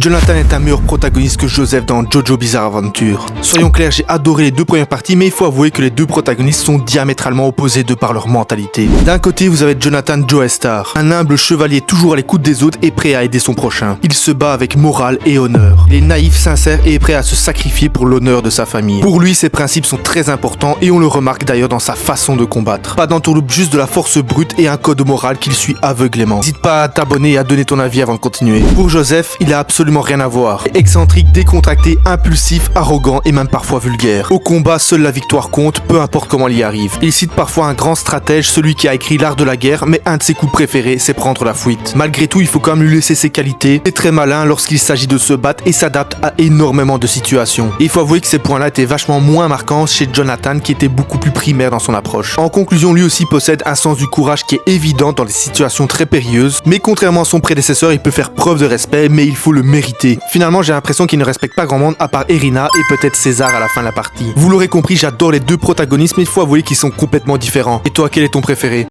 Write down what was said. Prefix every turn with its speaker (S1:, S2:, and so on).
S1: Jonathan est un meilleur protagoniste que Joseph dans JoJo Bizarre Adventure. Soyons clairs, j'ai adoré les deux premières parties, mais il faut avouer que les deux protagonistes sont diamétralement opposés de par leur mentalité. D'un côté, vous avez Jonathan Joestar, un humble chevalier toujours à l'écoute des autres et prêt à aider son prochain. Il se bat avec morale et honneur. Il est naïf, sincère et est prêt à se sacrifier pour l'honneur de sa famille. Pour lui, ses principes sont très importants et on le remarque d'ailleurs dans sa façon de combattre. Pas d'entourloupe, juste de la force brute et un code moral qu'il suit aveuglément. N'hésite pas à t'abonner et à donner ton avis avant de continuer. Pour Joseph, il a absolument rien à voir. Excentrique, décontracté, impulsif, arrogant et même parfois vulgaire. Au combat, seule la victoire compte, peu importe comment il y arrive. Il cite parfois un grand stratège, celui qui a écrit l'art de la guerre, mais un de ses coups préférés, c'est prendre la fuite. Malgré tout, il faut quand même lui laisser ses qualités. Il est très malin lorsqu'il s'agit de se battre et s'adapte à énormément de situations. Et il faut avouer que ces points-là étaient vachement moins marquants chez Jonathan, qui était beaucoup plus primaire dans son approche. En conclusion, lui aussi possède un sens du courage qui est évident dans des situations très périlleuses, mais contrairement à son prédécesseur, il peut faire preuve de respect, mais il faut le mériter. Finalement, j'ai l'impression qu'il ne respecte pas grand monde à part Erina et peut-être César à la fin de la partie. Vous l'aurez compris, j'adore les deux protagonistes, mais il faut avouer qu'ils sont complètement différents. Et toi, quel est ton préféré ?